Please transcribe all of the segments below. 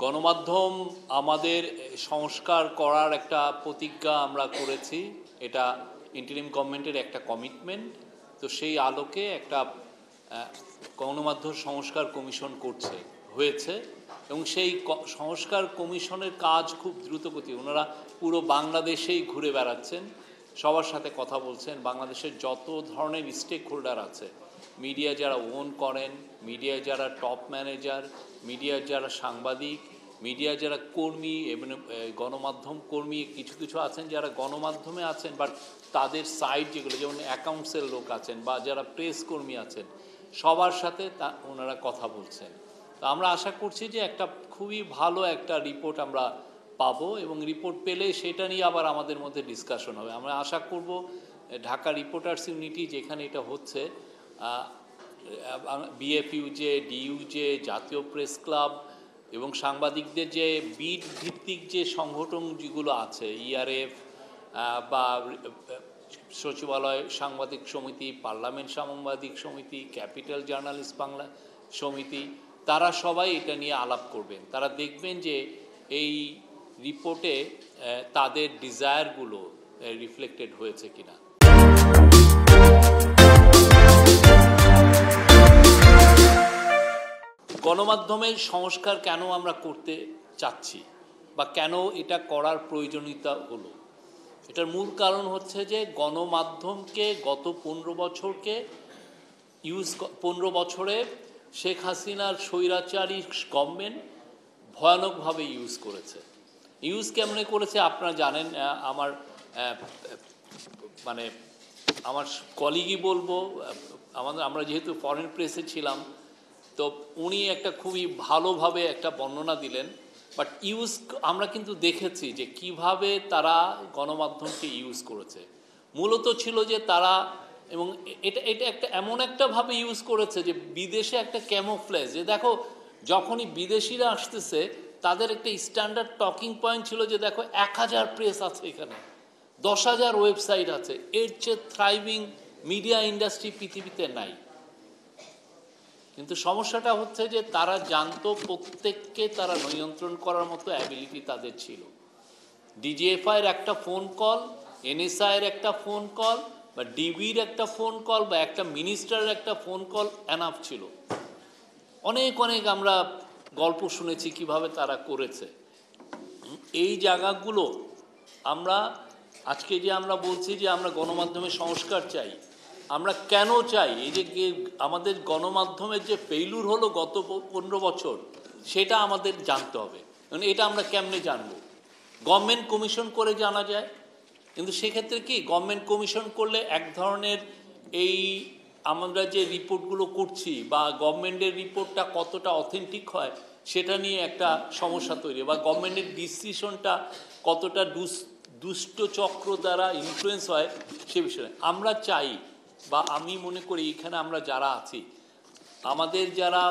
গণমাধ্যম আমাদের সংস্কার করার একটা প্রতিজ্ঞা আমরা করেছি, এটা ইন্টারিম গভর্নমেন্টের একটা কমিটমেন্ট। তো সেই আলোকে একটা গণমাধ্যম সংস্কার কমিশন হয়েছে এবং সেই সংস্কার কমিশনের কাজ খুব দ্রুতগতি। ওনারা পুরো বাংলাদেশেই ঘুরে বেড়াচ্ছেন, সবার সাথে কথা বলছেন। বাংলাদেশের যত ধরনের স্টেক হোল্ডার আছে, মিডিয়া যারা ওন করেন, মিডিয়া যারা টপ ম্যানেজার, মিডিয়া যারা সাংবাদিক, মিডিয়া যারা কর্মী এবং গণমাধ্যম কর্মী, কিছু কিছু আছেন যারা গণমাধ্যমে আছেন বাট তাদের সাইড যেগুলো, যেমন অ্যাকাউন্টসের লোক আছেন বা যারা প্রেস কর্মী আছেন, সবার সাথে ওনারা কথা বলছেন। তো আমরা আশা করছি যে একটা খুবই ভালো একটা রিপোর্ট আমরা পাবো এবং রিপোর্ট পেলে সেটা নিয়ে আবার আমাদের মধ্যে ডিসকাশন হবে। আমরা আশা করব ঢাকা রিপোর্টার্স ইউনিটি যেখানে এটা হচ্ছে, বিএফইউজে, ডিইউজে, জাতীয় প্রেস ক্লাব এবং সাংবাদিকদের যে বিট ভিত্তিক যে সংগঠন যেগুলো আছে, ইআরএফ বা সচিবালয় সাংবাদিক সমিতি, পার্লামেন্ট সাংবাদিক সমিতি, ক্যাপিটাল জার্নালিস্ট বাংলা সমিতি, তারা সবাই এটা নিয়ে আলাপ করবেন। তারা দেখবেন যে এই রিপোর্টে তাদের ডিজায়ারগুলো রিফ্লেক্টেড হয়েছে কিনা। গণমাধ্যমের সংস্কার কেন আমরা করতে চাচ্ছি বা কেন এটা করার প্রয়োজনীয়তা হলো, এটার মূল কারণ হচ্ছে যে গণমাধ্যমকে গত 15 বছরে শেখ হাসিনার স্বৈরাচারী গভর্নমেন্ট ভয়ানকভাবে ইউজ করেছে। ইউজ কেমনে করেছে আপনারা জানেন। আমার কলিগই বলবো, আমরা যেহেতু ফরেন প্রেসে ছিলাম, তো উনি একটা খুবই ভালোভাবে একটা বর্ণনা দিলেন। বাট আমরা কিন্তু দেখেছি যে কিভাবে তারা গণমাধ্যমকে ইউজ করেছে। মূলত ছিল যে তারা, এবং এটা একটা এমন একটা ভাবে ইউজ করেছে যে বিদেশে একটা ক্যামোফ্লেজ, যে দেখো যখনই বিদেশিরা আসতেছে তাদের একটা স্ট্যান্ডার্ড টকিং পয়েন্ট ছিল যে দেখো 1000 প্রেস আছে, এখানে 10,000 ওয়েবসাইট আছে, এর চেয়ে থ্রাইভিং মিডিয়া ইন্ডাস্ট্রি পৃথিবীতে নাই। কিন্তু সমস্যাটা হচ্ছে যে তারা জানতো প্রত্যেককে তারা নিয়ন্ত্রণ করার মতো অ্যাবিলিটি তাদের ছিল। ডিজিএফআইয়ের একটা ফোন কল, এনএসআইয়ের একটা ফোন কল বা ডিবির একটা ফোন কল বা একটা মিনিস্টারের একটা ফোন কল এনাফ ছিল। অনেক আমরা গল্প শুনেছি কিভাবে তারা করেছে। এই জায়গাগুলো আমরা আজকে যে আমরা বলছি যে আমরা গণমাধ্যমের সংস্কার চাই, আমরা কেন চাই? এই যে আমাদের গণমাধ্যমের যে ফেইলুর হলো গত 15 বছর, সেটা আমাদের জানতে হবে। মানে এটা আমরা কেমনে জানবো? গভর্নমেন্ট কমিশন করে জানা যায়, কিন্তু সেক্ষেত্রে কি গভর্নমেন্ট কমিশন করলে এক ধরনের এই আমরা যে রিপোর্টগুলো করছি বা গভর্নমেন্টের রিপোর্টটা কতটা অথেন্টিক হয় সেটা নিয়ে একটা সমস্যা তৈরি, বা গভর্নমেন্টের ডিসিশনটা কতটা দুষ্ট চক্র দ্বারা ইনফ্লুয়েন্স হয় সে বিষয়ে আমরা চাই। বা আমি মনে করি এখানে আমরা যারা আছি, আমাদের যারা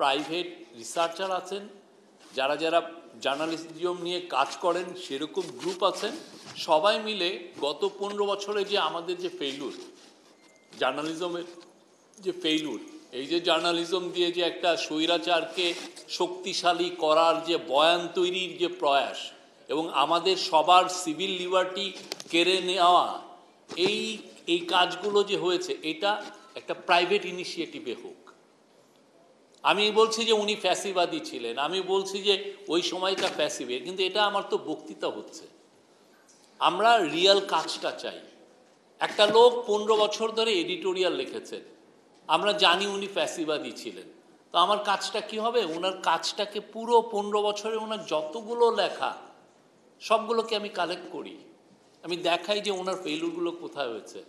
প্রাইভেট রিসার্চার আছেন, যারা জার্নালিজম নিয়ে কাজ করেন সেরকম গ্রুপ আছেন, সবাই মিলে গত 15 বছরে যে আমাদের যে ফেইলুর, জার্নালিজমের যে ফেইলুর, এই যে জার্নালিজম দিয়ে যে একটা স্বৈরাচারকে শক্তিশালী করার যে বয়ান তৈরির যে প্রয়াস এবং আমাদের সবার সিভিল লিবার্টি কেড়ে নেওয়া, এই কাজগুলো যে হয়েছে, এটা একটা প্রাইভেট ইনিশিয়েটিভে হোক। আমি বলছি যে উনি ফ্যাসিবাদী ছিলেন, আমি বলছি যে ওই সময়টা ফ্যাসিবে, কিন্তু এটা আমার তো বক্তৃতা হচ্ছে। আমরা রিয়েল কাজটা চাই। একটা লোক 15 বছর ধরে এডিটোরিয়াল লিখেছেন, আমরা জানি উনি ফ্যাসিবাদী ছিলেন, তো আমার কাজটা কি হবে? ওনার কাজটাকে পুরো 15 বছরে ওনার যতগুলো লেখা সবগুলোকে আমি কালেক্ট করি, আমি দেখাই যে ওনার ফেইলুরগুলো কোথায় হয়েছে।